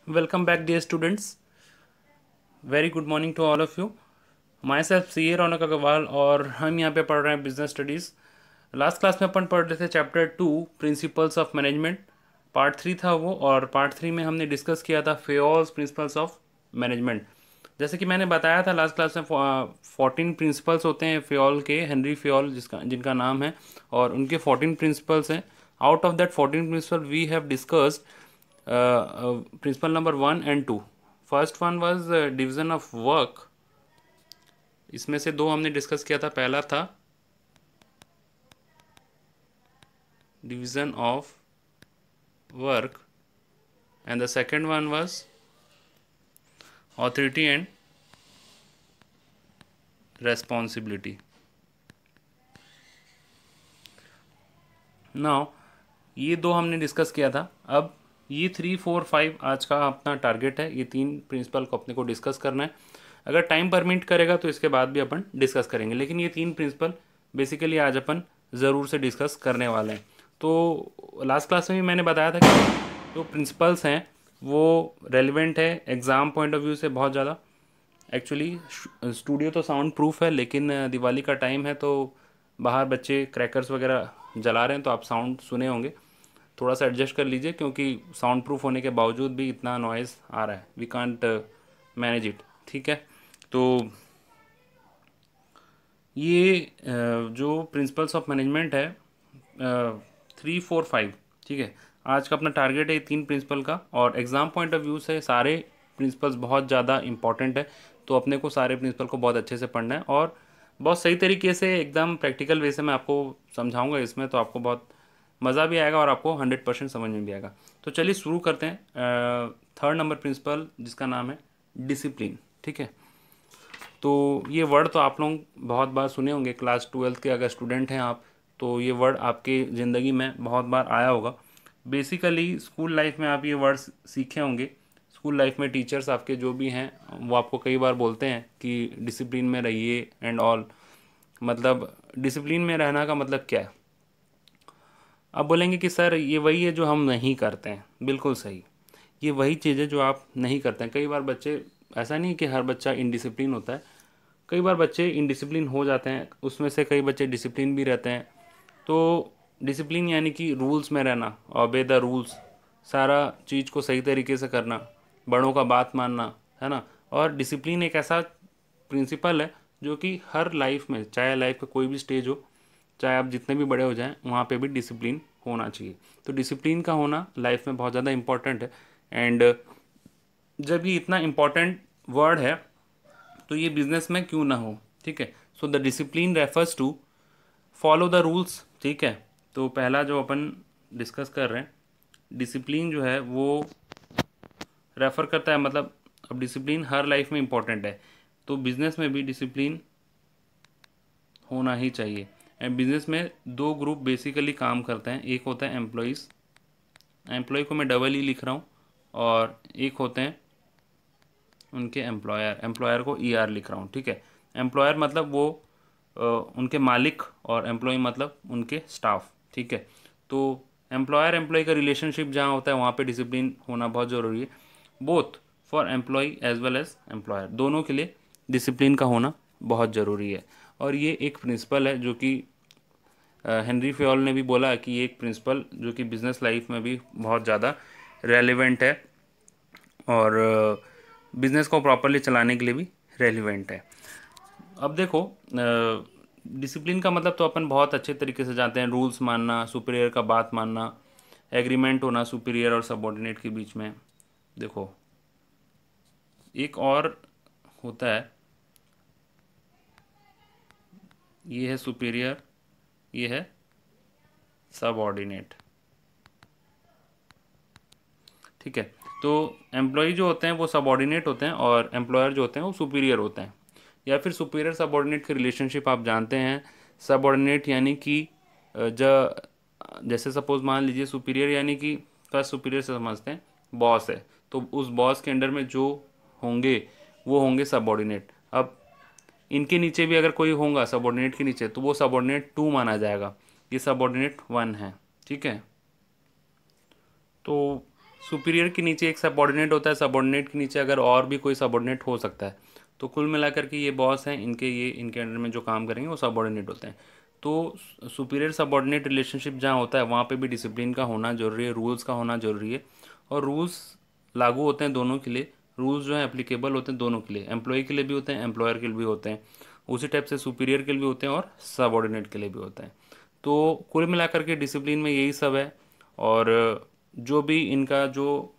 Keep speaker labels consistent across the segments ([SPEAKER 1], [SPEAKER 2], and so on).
[SPEAKER 1] Welcome back, dear students. Very good morning to all of you. Myself CA रौनक अग्रवाल और हम यहाँ पे पढ़ रहे हैं बिजनेस स्टडीज़। लास्ट क्लास में अपन पढ़ रहे थे chapter 2 principles of management. Part 3 था वो, और पार्ट 3 में हमने डिस्कस किया था फेयोल्स प्रिंसिपल्स ऑफ मैनेजमेंट। जैसे कि मैंने बताया था लास्ट क्लास में 14 प्रिंसिपल्स होते हैं फेयोल के, हेनरी फेयोल जिनका नाम है, और उनके 14 प्रिंसिपल्स हैं। Out of that 14 principle we have discussed principle number 1 and 2। First one was division of work. इसमें से दो हमने डिस्कस किया था। पहला था division of work and the second one was authority and responsibility. Now ये दो हमने डिस्कस किया था। अब ये 3, 4, 5 आज का अपना टारगेट है। ये तीन प्रिंसिपल को अपने को डिस्कस करना है। अगर टाइम परमिट करेगा तो इसके बाद भी अपन डिस्कस करेंगे, लेकिन ये तीन प्रिंसिपल बेसिकली आज अपन ज़रूर से डिस्कस करने वाले हैं। तो लास्ट क्लास में भी मैंने बताया था कि जो प्रिंसिपल्स हैं वो रेलिवेंट है एग्ज़ाम पॉइंट ऑफ व्यू से बहुत ज़्यादा। एक्चुअली स्टूडियो तो साउंड प्रूफ है, लेकिन दिवाली का टाइम है तो बाहर बच्चे क्रैकर्स वगैरह जला रहे हैं, तो आप साउंड सुने होंगे। थोड़ा सा एडजस्ट कर लीजिए, क्योंकि साउंड प्रूफ होने के बावजूद भी इतना नॉइज़ आ रहा है। We can't manage it. ठीक है, तो ये जो प्रिंसिपल्स ऑफ मैनेजमेंट है 3, 4, 5, ठीक है, आज का अपना टारगेट है तीन प्रिंसिपल का। और एग्ज़ाम पॉइंट ऑफ व्यू से सारे प्रिंसिपल्स बहुत ज़्यादा इंपॉर्टेंट है, तो अपने को सारे प्रिंसिपल को बहुत अच्छे से पढ़ना है और बहुत सही तरीके से एकदम प्रैक्टिकल वे से मैं आपको समझाऊंगा इसमें, तो आपको बहुत मज़ा भी आएगा और आपको 100% समझ में भी आएगा। तो चलिए शुरू करते हैं। थर्ड नंबर प्रिंसिपल जिसका नाम है डिसिप्लिन। ठीक है, तो ये वर्ड तो आप लोग बहुत बार सुने होंगे। क्लास 12 के अगर स्टूडेंट हैं आप, तो ये वर्ड आपके ज़िंदगी में बहुत बार आया होगा। बेसिकली स्कूल लाइफ में आप ये वर्ड्स सीखे होंगे। स्कूल लाइफ में टीचर्स आपके जो भी हैं वो आपको कई बार बोलते हैं कि डिसिप्लिन में रहिए एंड ऑल। मतलब डिसिप्लिन में रहना का मतलब क्या है? आप बोलेंगे कि सर ये वही है जो हम नहीं करते हैं। बिल्कुल सही, ये वही चीज़ें जो आप नहीं करते हैं। कई बार बच्चे, ऐसा नहीं कि हर बच्चा इनडिसिप्लिन होता है, कई बार बच्चे इनडिसिप्लिन हो जाते हैं, उसमें से कई बच्चे डिसिप्लिन भी रहते हैं। तो डिसिप्लिन यानी कि रूल्स में रहना, ओबे द रूल्स, सारा चीज़ को सही तरीके से करना, बड़ों का बात मानना, है ना। और डिसिप्लिन एक ऐसा प्रिंसिपल है जो कि हर लाइफ में, चाहे लाइफ का कोई भी स्टेज हो, चाहे आप जितने भी बड़े हो जाएं, वहाँ पे भी डिसिप्लिन होना चाहिए। तो डिसिप्लिन का होना लाइफ में बहुत ज़्यादा इम्पॉर्टेंट है। एंड जब ये इतना इम्पॉर्टेंट वर्ड है तो ये बिजनेस में क्यों ना हो। ठीक है, so the discipline refers to follow the rules. ठीक है, तो पहला जो अपन डिस्कस कर रहे हैं, डिसिप्लिन जो है वो रेफ़र करता है, मतलब अब डिसिप्लिन हर लाइफ में इम्पॉर्टेंट है, तो बिजनेस में भी डिसिप्लिन होना ही चाहिए। एंड बिजनेस में दो ग्रुप बेसिकली काम करते हैं। एक होता है एम्प्लॉयज़, एम्प्लॉय को मैं डबल ई लिख रहा हूँ, और एक होते हैं उनके एम्प्लॉयर, एम्प्लॉयर को ई आर लिख रहा हूँ। ठीक है, एम्प्लॉयर मतलब वो उनके मालिक, और एम्प्लॉय मतलब उनके स्टाफ। ठीक है, तो एम्प्लॉयर एम्प्लॉय का रिलेशनशिप जहाँ होता है वहाँ पे डिसिप्लिन होना बहुत ज़रूरी है। Both for employ as well as employer, दोनों के लिए डिसिप्लिन का होना बहुत ज़रूरी है। और ये एक प्रिंसिपल है जो कि हेनरी फेयोल ने भी बोला कि ये एक प्रिंसिपल जो कि बिजनेस लाइफ में भी बहुत ज़्यादा रेलिवेंट है, और बिज़नेस को प्रॉपरली चलाने के लिए भी रेलिवेंट है। अब देखो, डिसिप्लिन का मतलब तो अपन बहुत अच्छे तरीके से जानते हैं। रूल्स मानना, सुपीरियर का बात मानना, एग्रीमेंट होना सुपीरियर और सबऑर्डिनेट के बीच में। देखो एक और होता है, ये है सुपीरियर, ये है सबऑर्डिनेट। ठीक है, तो एम्प्लॉय जो होते हैं वो सबऑर्डिनेट होते हैं, और एम्प्लॉयर जो होते हैं वो सुपीरियर होते हैं। या फिर सुपीरियर सबऑर्डिनेट के रिलेशनशिप आप जानते हैं। सबऑर्डिनेट यानी कि जैसे सपोज मान लीजिए सुपीरियर यानी कि फर्स्ट सुपीरियर से समझते हैं, बॉस है, तो उस बॉस के अंडर में जो होंगे वो होंगे सबऑर्डिनेट। अब इनके नीचे भी अगर कोई होगा सबऑर्डिनेट के नीचे, तो वो सबऑर्डिनेट 2 माना जाएगा, ये सबऑर्डिनेट 1 है। ठीक है, तो सुपीरियर के नीचे एक सबऑर्डिनेट होता है, सबऑर्डिनेट के नीचे अगर और भी कोई सबऑर्डिनेट हो सकता है। तो कुल मिलाकर के ये बॉस हैं, इनके अंडर में जो काम करेंगे वो सबऑर्डिनेट होते हैं। तो सुपीरियर सबऑर्डिनेट रिलेशनशिप जहाँ होता है वहाँ पे भी डिसिप्लिन का होना जरूरी है, रूल्स का होना जरूरी है। और रूल्स लागू होते हैं दोनों के लिए, रूल्स जो है एप्लीकेबल होते हैं दोनों के लिए, एम्प्लॉय के लिए भी होते हैं, एम्प्लॉयर के लिए भी होते हैं। उसी टाइप से सुपीरियर के लिए भी होते हैं और सबऑर्डिनेट के लिए भी होते हैं। तो कुल मिलाकर के डिसिप्लिन में यही सब है। और जो भी इनका जो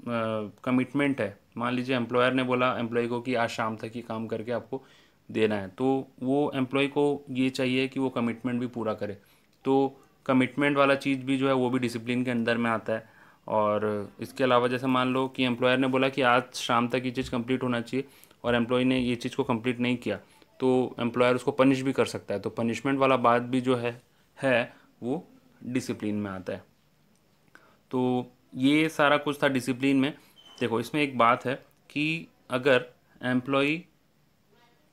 [SPEAKER 1] कमिटमेंट है, मान लीजिए एम्प्लॉयर ने बोला एम्प्लॉय को कि आज शाम तक ही काम करके आपको देना है, तो वो एम्प्लॉय को ये चाहिए कि वो कमिटमेंट भी पूरा करे। तो कमिटमेंट वाला चीज़ भी जो है वो भी डिसिप्लिन के अंदर में आता है। और इसके अलावा जैसे मान लो कि एम्प्लॉयर ने बोला कि आज शाम तक ये चीज़ कंप्लीट होना चाहिए और एम्प्लॉय ने ये चीज़ को कंप्लीट नहीं किया, तो एम्प्लॉयर उसको पनिश भी कर सकता है। तो पनिशमेंट वाला बात भी जो है वो डिसिप्लिन में आता है। तो ये सारा कुछ था डिसिप्लिन में। देखो इसमें एक बात है कि अगर एम्प्लॉई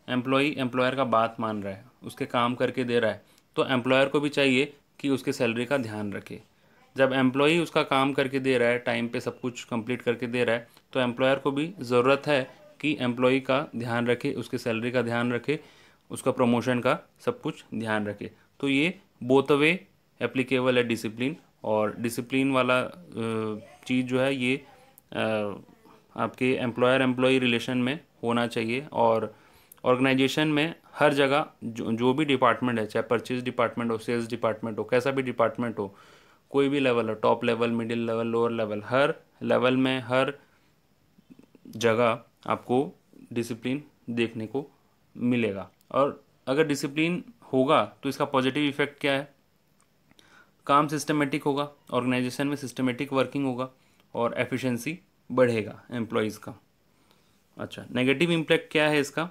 [SPEAKER 1] एम्प्लॉई एम्प्लॉयर का बात मान रहा है, उसके काम करके दे रहा है, तो एम्प्लॉयर को भी चाहिए कि उसके सैलरी का ध्यान रखे। जब एम्प्लॉई उसका काम करके दे रहा है, टाइम पे सब कुछ कंप्लीट करके दे रहा है, तो एम्प्लॉयर को भी ज़रूरत है कि एम्प्लॉई का ध्यान रखे, उसके सैलरी का ध्यान रखे, उसका प्रमोशन का सब कुछ ध्यान रखे। तो ये बोथ वे एप्लीकेबल है डिसिप्लिन। और डिसिप्लिन वाला चीज़ जो है ये आपके एम्प्लॉयर एम्प्लॉई रिलेशन में होना चाहिए। और ऑर्गेनाइजेशन में हर जगह जो भी डिपार्टमेंट है, चाहे परचेज डिपार्टमेंट हो, सेल्स डिपार्टमेंट हो, कैसा भी डिपार्टमेंट हो, कोई भी लेवल हो, top level, middle level, lower level, हर लेवल में हर जगह आपको डिसिप्लिन देखने को मिलेगा। और अगर डिसिप्लिन होगा तो इसका पॉजिटिव इफेक्ट क्या है? काम सिस्टमेटिक होगा, ऑर्गेनाइजेशन में सिस्टमेटिक वर्किंग होगा और एफिशिएंसी बढ़ेगा एम्प्लॉयज़ का। अच्छा, नेगेटिव इम्पैक्ट क्या है इसका?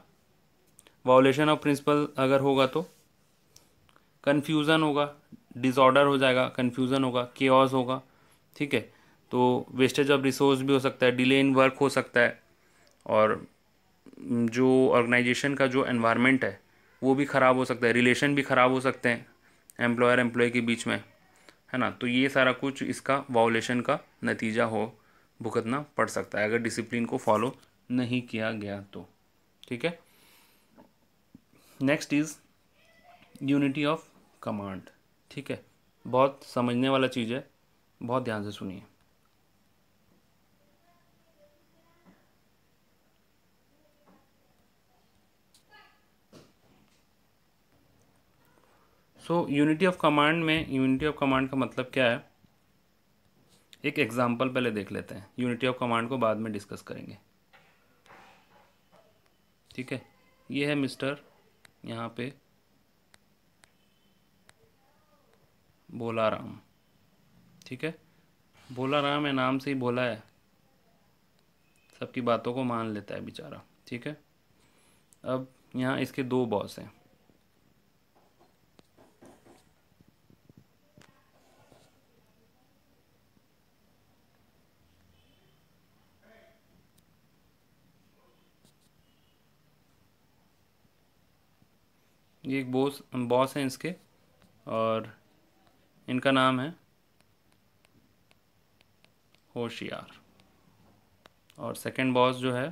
[SPEAKER 1] वायोलेशन ऑफ प्रिंसिपल अगर होगा तो कन्फ्यूज़न होगा, डिसऑर्डर हो जाएगा, कन्फ्यूज़न होगा, केओस होगा। ठीक है, तो वेस्टेज ऑफ रिसोर्स भी हो सकता है, डिले इन वर्क हो सकता है। और जो ऑर्गेनाइजेशन का जो एनवायरनमेंट है वो भी ख़राब हो सकता है, रिलेशन भी ख़राब हो सकते हैं एम्प्लॉयर एम्प्लॉय के बीच में, है ना। तो ये सारा कुछ इसका वायोलेशन का नतीजा हो भुगतना पड़ सकता है अगर डिसिप्लिन को फॉलो नहीं किया गया तो। ठीक है, next is unity of command. ठीक है, बहुत समझने वाला चीज़ है, बहुत ध्यान से सुनिए। सो यूनिटी ऑफ कमांड में, यूनिटी ऑफ कमांड का मतलब क्या है? एक एग्जांपल पहले देख लेते हैं, यूनिटी ऑफ कमांड को बाद में डिस्कस करेंगे। ठीक है, ये है मिस्टर यहाँ पे भोला राम। ठीक है, भोला राम है, नाम से ही भोला है, सबकी बातों को मान लेता है बेचारा। ठीक है, अब यहाँ इसके दो बॉस हैं। ये एक बॉस बॉस हैं इसके, और इनका नाम है होशियार। और सेकंड बॉस जो है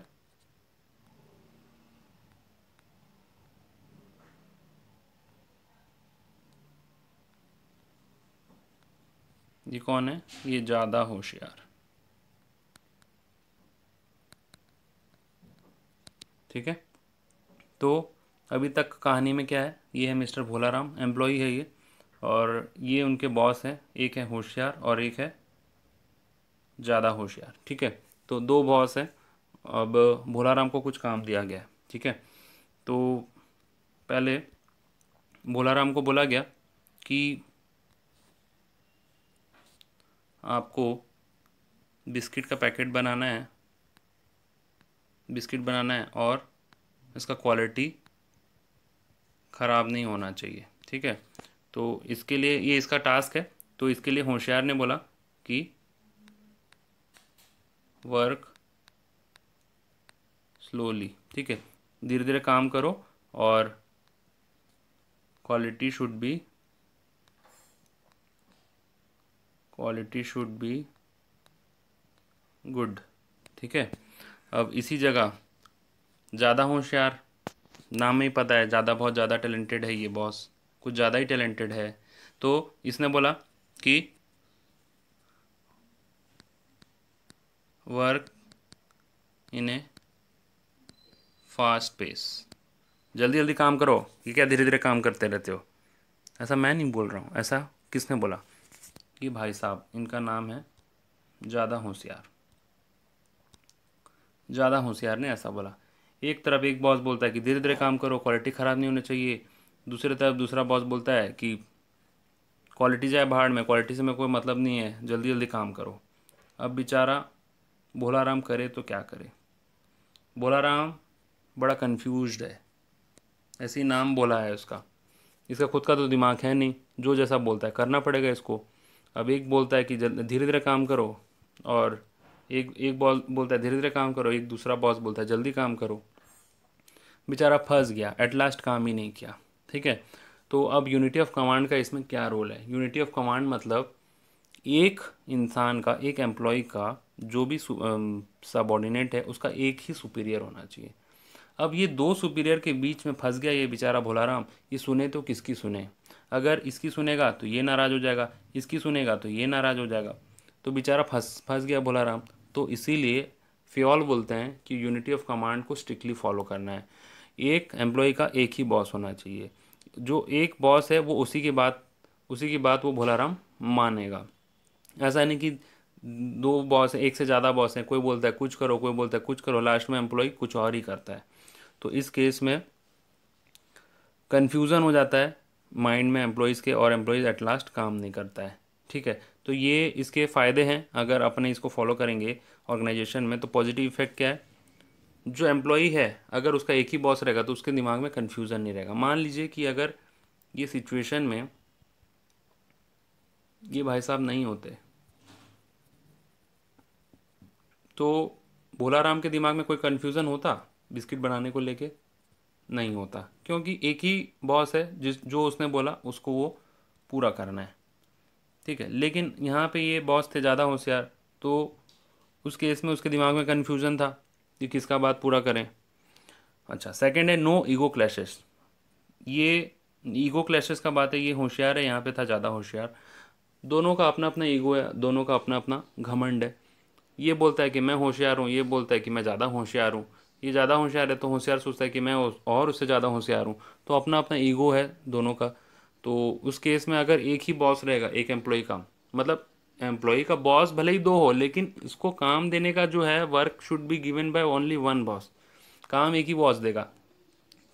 [SPEAKER 1] ये कौन है? ये ज़्यादा होशियार। ठीक है, तो अभी तक कहानी में क्या है? ये है मिस्टर भोला राम, एम्प्लॉई है ये, और ये उनके बॉस हैं, एक है होशियार और एक है ज़्यादा होशियार। ठीक है, तो दो बॉस हैं। अब भोला राम को कुछ काम दिया गया है। ठीक है, तो पहले भोला राम को बोला गया कि आपको बिस्किट का पैकेट बनाना है, बिस्किट बनाना है, और इसका क्वालिटी ख़राब नहीं होना चाहिए। ठीक है, तो इसके लिए ये इसका टास्क है। तो इसके लिए होशियार ने बोला कि वर्क स्लोली। ठीक है, धीरे धीरे काम करो और quality should be quality should be good. ठीक है, अब इसी जगह ज़्यादा होशियार, नाम में ही पता है ज़्यादा, बहुत ज़्यादा टैलेंटेड है ये बॉस, कुछ ज़्यादा ही टैलेंटेड है। तो इसने बोला कि work in a fast pace, जल्दी जल्दी काम करो, ये क्या धीरे धीरे काम करते रहते हो। ऐसा मैं नहीं बोल रहा हूँ, ऐसा किसने बोला? कि भाई साहब, इनका नाम है ज़्यादा होशियार। ज़्यादा होशियार ने ऐसा बोला। एक तरफ एक बॉस बोलता है कि धीरे धीरे काम करो, क्वालिटी ख़राब नहीं होनी चाहिए। दूसरी तरफ दूसरा बॉस बोलता है कि क्वालिटी जाए भाड़ में, क्वालिटी से मेरे कोई मतलब नहीं है, जल्दी जल्दी काम करो। अब बेचारा भोलाराम करे तो क्या करे। भोलाराम बड़ा कंफ्यूज्ड है, ऐसे ही नाम बोला है उसका, इसका खुद का तो दिमाग है नहीं, जो जैसा बोलता है करना पड़ेगा इसको। अब एक बोलता है कि धीरे धीरे काम करो, और एक एक बॉस बोलता है धीरे धीरे काम करो, एक दूसरा बॉस बोलता है जल्दी काम करो। बेचारा फंस गया, एट लास्ट काम ही नहीं किया। ठीक है, तो अब यूनिटी ऑफ कमांड का इसमें क्या रोल है? यूनिटी ऑफ कमांड मतलब एक इंसान का, एक एम्प्लॉय का जो भी सबऑर्डिनेट है उसका एक ही सुपीरियर होना चाहिए। अब ये दो सुपीरियर के बीच में फंस गया ये बेचारा भोलाराम। ये सुने तो किसकी सुने? अगर इसकी सुनेगा तो ये नाराज़ हो जाएगा, इसकी सुनेगा तो ये नाराज़ हो जाएगा, तो बेचारा फंस फंस गया भोलाराम। तो इसीलिए फ्योल बोलते हैं कि यूनिटी ऑफ कमांड को स्ट्रिक्टली फॉलो करना है। एक एम्प्लॉय का एक ही बॉस होना चाहिए, जो एक बॉस है वो उसी की बात वो भोलाराम मानेगा। ऐसा नहीं कि दो बॉस हैं, एक से ज़्यादा बॉस हैं, कोई बोलता है कुछ करो, कोई बोलता है कुछ करो, लास्ट में एम्प्लॉय कुछ और ही करता है। तो इस केस में कन्फ्यूज़न हो जाता है माइंड में एम्प्लॉयज़ के, और एम्प्लॉयज़ एट लास्ट काम नहीं करता है। ठीक है, तो ये इसके फ़ायदे हैं अगर अपने इसको फॉलो करेंगे ऑर्गेनाइजेशन में। तो पॉजिटिव इफेक्ट क्या है? जो एम्प्लॉई है अगर उसका एक ही बॉस रहेगा तो उसके दिमाग में कन्फ्यूज़न नहीं रहेगा। मान लीजिए कि अगर ये सिचुएशन में ये भाई साहब नहीं होते तो भोलाराम के दिमाग में कोई कन्फ्यूज़न होता बिस्किट बनाने को लेके? नहीं होता, क्योंकि एक ही बॉस है, जो उसने बोला उसको वो पूरा करना है। ठीक है, लेकिन यहाँ पे ये बॉस थे ज़्यादा होशियार, तो उस केस में उसके दिमाग में कन्फ्यूज़न था कि किसका बात पूरा करें। अच्छा, सेकंड है नो ईगो क्लैशेस। ये ईगो क्लैशेस का बात है, ये होशियार है, यहाँ पे था ज़्यादा होशियार। दोनों का अपना अपना ईगो है, दोनों का अपना अपना घमंड है। ये बोलता है कि मैं होशियार हूँ, ये बोलता है कि मैं ज़्यादा होशियार हूँ। ये ज़्यादा होशियार है तो होशियार सोचता है कि मैं और उससे ज़्यादा होशियार हूँ। तो अपना अपना ईगो है दोनों का। तो उस केस में अगर एक ही बॉस रहेगा एक एम्प्लॉय का, मतलब एम्प्लॉय का बॉस भले ही दो हो, लेकिन इसको काम देने का जो है, work should be given by only one boss, काम एक ही बॉस देगा।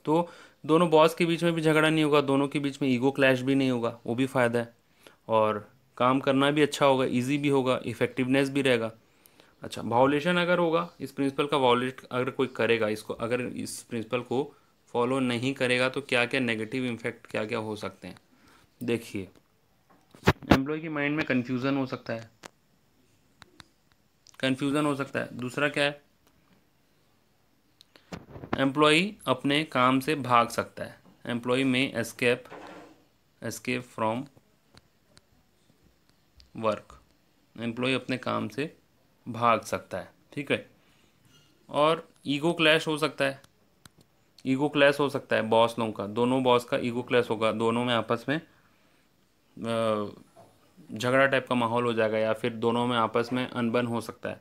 [SPEAKER 1] तो दोनों बॉस के बीच में भी झगड़ा नहीं होगा, दोनों के बीच में ईगो क्लैश भी नहीं होगा, वो भी फ़ायदा है। और काम करना भी अच्छा होगा, इजी भी होगा, इफेक्टिवनेस भी रहेगा। अच्छा, वायोलेशन अगर होगा, इस प्रिंसिपल का वायोलेट अगर कोई करेगा, इसको अगर इस प्रिंसिपल को फॉलो नहीं करेगा तो क्या क्या नेगेटिव इम्फेक्ट क्या क्या हो सकते हैं? देखिए, एम्प्लॉय के माइंड में कन्फ्यूज़न हो सकता है, दूसरा क्या है? एम्प्लॉय अपने काम से भाग सकता है, एम्प्लॉय में एस्केप फ्रॉम वर्क, एम्प्लॉय अपने काम से भाग सकता है। ठीक है, और ईगो क्लैश हो सकता है, बॉस लोगों का, दोनों बॉस का ईगो क्लैश होगा, दोनों में आपस में झगड़ा टाइप का माहौल हो जाएगा, या फिर दोनों में आपस में अनबन हो सकता है,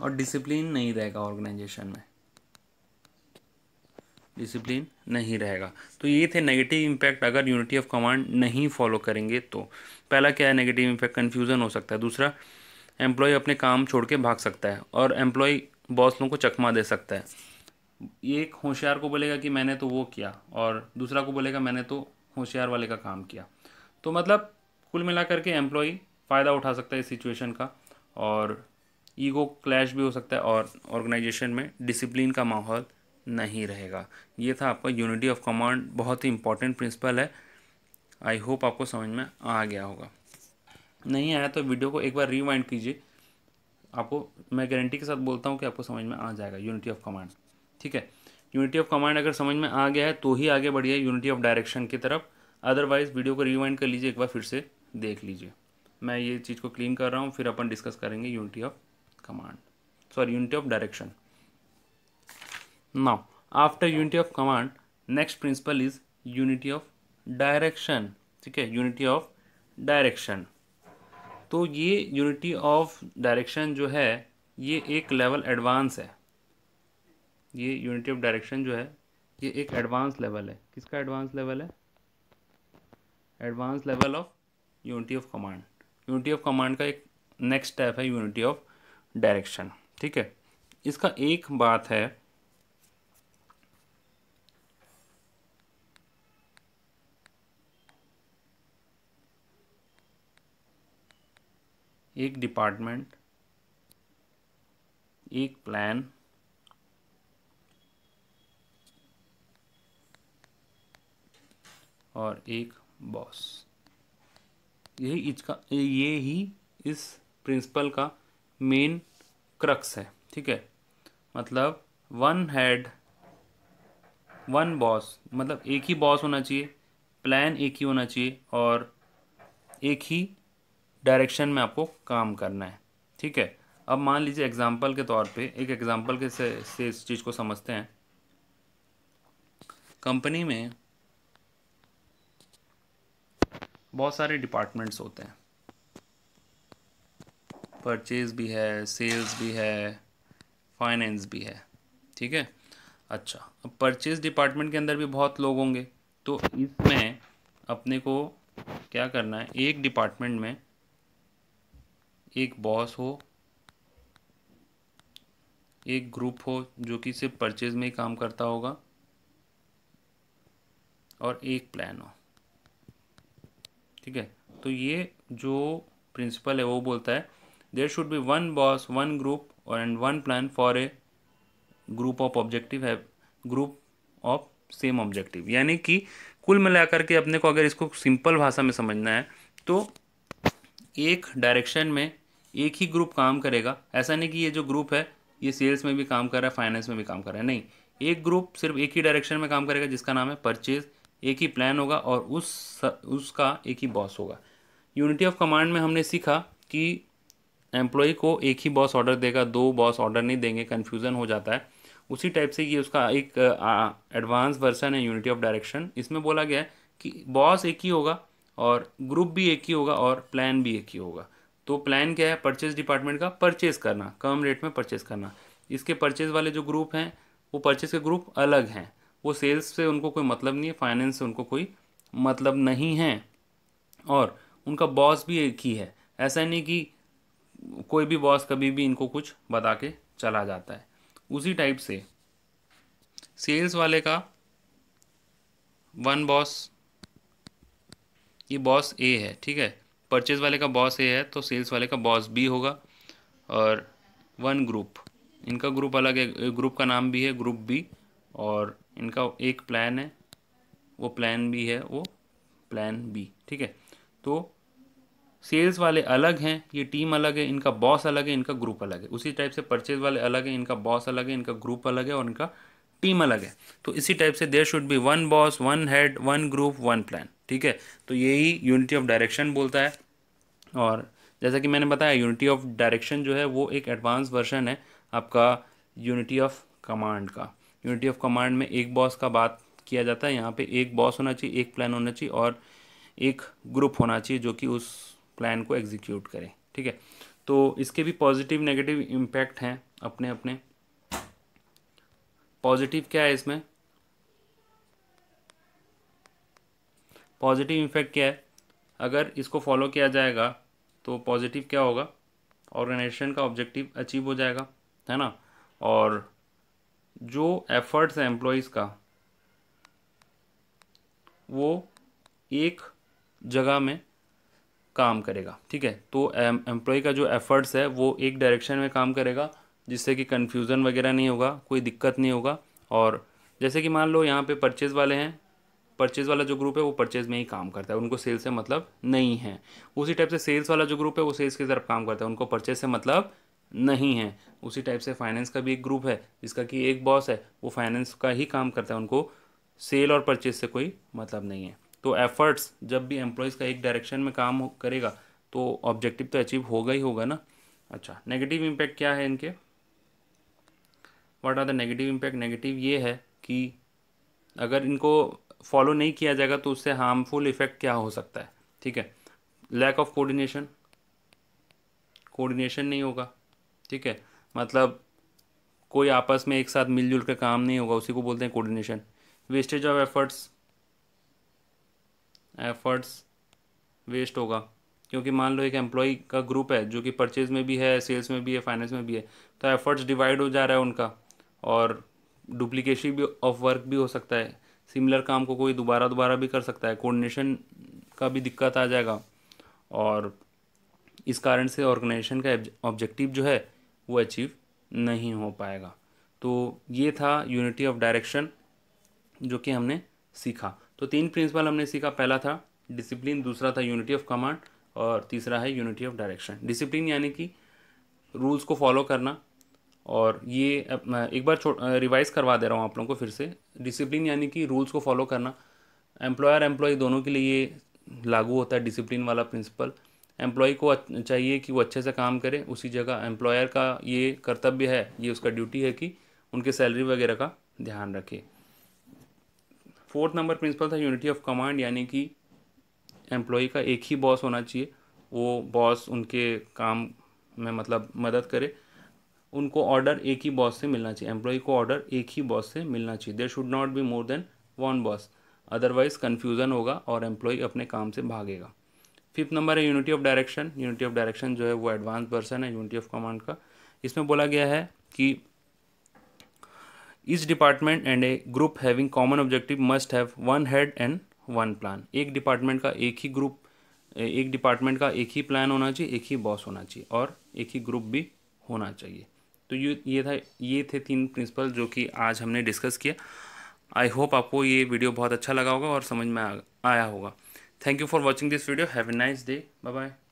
[SPEAKER 1] और डिसिप्लिन नहीं रहेगा ऑर्गेनाइजेशन में, तो ये थे नेगेटिव इम्पैक्ट अगर यूनिटी ऑफ कमांड नहीं फॉलो करेंगे तो। पहला क्या है नेगेटिव इम्पैक्ट? कन्फ्यूज़न हो सकता है। दूसरा, एम्प्लॉय अपने काम छोड़ के भाग सकता है, और एम्प्लॉय बॉस लोगों को चकमा दे सकता है। एक होशियार को बोलेगा कि मैंने तो वो किया, और दूसरा को बोलेगा मैंने तो होशियार वाले का काम किया। तो मतलब कुल मिला करके एम्प्लॉय फ़ायदा उठा सकता है इस सिचुएशन का, और ईगो क्लैश भी हो सकता है, और ऑर्गेनाइजेशन में डिसिप्लिन का माहौल नहीं रहेगा। ये था आपका यूनिटी ऑफ कमांड, बहुत ही इंपॉर्टेंट प्रिंसिपल है। आई होप आपको समझ में आ गया होगा। नहीं आया तो वीडियो को एक बार रिवाइंड कीजिए, आपको मैं गारंटी के साथ बोलता हूँ कि आपको समझ में आ जाएगा यूनिटी ऑफ कमांड। ठीक है, यूनिटी ऑफ कमांड अगर समझ में आ गया है तो ही आगे बढ़िए यूनिटी ऑफ डायरेक्शन की तरफ, अदरवाइज़ वीडियो को रिवाइंड कर लीजिए, एक बार फिर से देख लीजिए। मैं ये चीज़ को क्लीन कर रहा हूँ, फिर अपन डिस्कस करेंगे unity of command, sorry, unity of direction. Now after unity of command, next principle is unity of direction. ठीक है, unity of direction. तो ये यूनिटी ऑफ डायरेक्शन जो है ये एक लेवल एडवांस है. ये यूनिटी ऑफ डायरेक्शन जो है ये एक एडवांस लेवल है. किसका एडवांस लेवल है? Advance level of unity of command. Unity of command का एक नेक्स्ट स्टेप है यूनिटी ऑफ डायरेक्शन. ठीक है, इसका एक बात है, एक डिपार्टमेंट, एक प्लान और एक बॉस. ये ही इस प्रिंसिपल का मेन क्रक्स है. ठीक है, मतलब वन हेड वन बॉस, मतलब एक ही बॉस होना चाहिए, प्लान एक ही होना चाहिए और एक ही डायरेक्शन में आपको काम करना है. ठीक है, अब मान लीजिए एग्जांपल के तौर पे, एक एग्जांपल के से इस चीज़ को समझते हैं. कंपनी में बहुत सारे डिपार्टमेंट्स होते हैं. परचेज भी है, सेल्स भी है, फाइनेंस भी है. ठीक है, अच्छा, अब परचेज डिपार्टमेंट के अंदर भी बहुत लोग होंगे. तो इसमें अपने को क्या करना है, एक डिपार्टमेंट में एक बॉस हो, एक ग्रुप हो जो कि सिर्फ परचेज में ही काम करता होगा और एक प्लान हो. ठीक है, तो ये जो प्रिंसिपल है वो बोलता है there should be one boss, one group and one plan for a group of objective है, ग्रुप ऑफ सेम ऑब्जेक्टिव. यानी कि कुल मिलाकर के अपने को अगर इसको सिंपल भाषा में समझना है तो एक डायरेक्शन में एक ही ग्रुप काम करेगा. ऐसा नहीं कि ये जो ग्रुप है ये सेल्स में भी काम कर रहा है, फाइनेंस में भी काम कर रहा है, नहीं. एक ग्रुप सिर्फ एक ही डायरेक्शन में काम करेगा जिसका नाम है परचेज. एक ही प्लान होगा और उसका एक ही बॉस होगा. यूनिटी ऑफ कमांड में हमने सीखा कि एम्प्लॉय को एक ही बॉस ऑर्डर देगा, दो बॉस ऑर्डर नहीं देंगे, कन्फ्यूज़न हो जाता है. उसी टाइप से ये उसका एक एडवांस वर्जन है यूनिटी ऑफ डायरेक्शन. इसमें बोला गया है कि बॉस एक ही होगा और ग्रुप भी एक ही होगा और प्लान भी एक ही होगा. तो प्लान क्या है? परचेज डिपार्टमेंट का परचेज करना, कम रेट में परचेज करना. इसके परचेज वाले जो ग्रुप हैं वो परचेज के ग्रुप अलग हैं. वो सेल्स से उनको कोई मतलब नहीं है, फाइनेंस से उनको कोई मतलब नहीं है और उनका बॉस भी एक ही है. ऐसा नहीं कि कोई भी बॉस कभी भी इनको कुछ बता के चला जाता है. उसी टाइप से सेल्स वाले का वन बॉस, ये बॉस ए है. ठीक है, परचेज वाले का बॉस ए है तो सेल्स वाले का बॉस बी होगा. और वन ग्रुप, इनका ग्रुप अलग है, ग्रुप का नाम भी है ग्रुप बी और इनका एक प्लान है, वो प्लान बी है, वो प्लान बी. ठीक है, तो सेल्स वाले अलग हैं, ये टीम अलग है, इनका बॉस अलग है, इनका ग्रुप अलग है. उसी टाइप से परचेज वाले अलग हैं, इनका बॉस अलग है, इनका ग्रुप अलग है और इनका टीम अलग है. तो इसी टाइप से there should be one boss, one head, one group, one plan. ठीक है, तो यही यूनिटी ऑफ डायरेक्शन बोलता है. और जैसा कि मैंने बताया यूनिटी ऑफ डायरेक्शन जो है वो एक एडवांस वर्जन है आपका यूनिटी ऑफ कमांड का. यूनिटी ऑफ कमांड में एक बॉस का बात किया जाता है. यहाँ पे एक बॉस होना चाहिए, एक प्लान होना चाहिए और एक ग्रुप होना चाहिए जो कि उस प्लान को एग्जीक्यूट करे. ठीक है, तो इसके भी पॉजिटिव नेगेटिव इम्पैक्ट हैं अपने अपने. पॉजिटिव क्या है इसमें? पॉजिटिव इम्पैक्ट क्या है? अगर इसको फॉलो किया जाएगा तो पॉजिटिव क्या होगा? ऑर्गेनाइजेशन का ऑब्जेक्टिव अचीव हो जाएगा, है ना. और जो एफर्ट्स है एम्प्लॉयज़ का वो एक जगह में काम करेगा. ठीक है, तो एम्प्लॉय का जो एफर्ट्स है वो एक डायरेक्शन में काम करेगा जिससे कि कन्फ्यूज़न वगैरह नहीं होगा, कोई दिक्कत नहीं होगा. और जैसे कि मान लो यहाँ पे परचेज़ वाले हैं, परचेज़ वाला जो ग्रुप है वो परचेज़ में ही काम करता है, उनको सेल्स से मतलब नहीं है. उसी टाइप से सेल्स वाला जो ग्रुप है वो सेल्स की तरफ काम करता है, उनको परचेज़ से मतलब नहीं है. उसी टाइप से फाइनेंस का भी एक ग्रुप है जिसका कि एक बॉस है, वो फाइनेंस का ही काम करता है, उनको सेल और परचेज से कोई मतलब नहीं है. तो एफर्ट्स जब भी एम्प्लॉयज़ का एक डायरेक्शन में काम करेगा तो ऑब्जेक्टिव तो अचीव होगा ही होगा ना. अच्छा, नेगेटिव इम्पैक्ट क्या है इनके, what are the negative impact? Negative ये है कि अगर इनको फॉलो नहीं किया जाएगा तो उससे हार्मफुल इफेक्ट क्या हो सकता है, ठीक है। लैक ऑफ कोऑर्डिनेशन, कोऑर्डिनेशन नहीं होगा, ठीक है, मतलब कोई आपस में एक साथ मिलजुल कर काम नहीं होगा, उसी को बोलते हैं coordination. Wastage of efforts, efforts waste होगा, क्योंकि मान लो एक एम्प्लॉय का ग्रुप है जो कि परचेज में भी है, सेल्स में भी है, फाइनेंस में भी है, तो एफर्ट्स डिवाइड हो जा रहा है उनका, और डुप्लीकेशन भी ऑफ वर्क भी हो सकता है, सिमिलर काम को कोई दोबारा दोबारा भी कर सकता है, कोऑर्डिनेशन का भी दिक्कत आ जाएगा, और इस कारण से ऑर्गेनाइजेशन का ऑब्जेक्टिव जो है वो अचीव नहीं हो पाएगा। तो ये था यूनिटी ऑफ डायरेक्शन जो कि हमने सीखा। तो 3 प्रिंसिपल हमने सीखा, पहला था डिसिप्लिन, दूसरा था यूनिटी ऑफ कमांड, और तीसरा है यूनिटी ऑफ डायरेक्शन। डिसिप्लिन यानी कि रूल्स को फॉलो करना, और ये मैं एक बार रिवाइज करवा दे रहा हूँ आप लोगों को फिर से। डिसिप्लिन यानी कि रूल्स को फॉलो करना, एम्प्लॉयर एम्प्लॉय दोनों के लिए ये लागू होता है डिसिप्लिन वाला प्रिंसिपल। एम्प्लॉय को चाहिए कि वो अच्छे से काम करे, उसी जगह एम्प्लॉयर का ये कर्तव्य है, ये उसका ड्यूटी है कि उनके सैलरी वगैरह का ध्यान रखे। 4th नंबर प्रिंसिपल था यूनिटी ऑफ कमांड, यानी कि एम्प्लॉय का एक ही बॉस होना चाहिए, वो बॉस उनके काम में मतलब मदद करे, उनको ऑर्डर एक ही बॉस से मिलना चाहिए, एम्प्लॉय को ऑर्डर एक ही बॉस से मिलना चाहिए। There should not be more than one boss, otherwise confusion होगा और एम्प्लॉय अपने काम से भागेगा। 5th नंबर है unity of direction. Unity of direction जो है वो एडवांस वर्जन है यूनिटी ऑफ कमांड का। इसमें बोला गया है कि each department and A group having common objective must have one head and one plan. एक डिपार्टमेंट का एक ही ग्रुप, एक डिपार्टमेंट का एक ही प्लान होना चाहिए, एक ही बॉस होना चाहिए, और एक ही ग्रुप भी होना चाहिए। तो ये थे 3 प्रिंसिपल जो कि आज हमने डिस्कस किया। आई होप आपको ये वीडियो बहुत अच्छा लगा होगा और समझ में आया होगा। Thank you for watching this video. Have a nice day. Bye bye.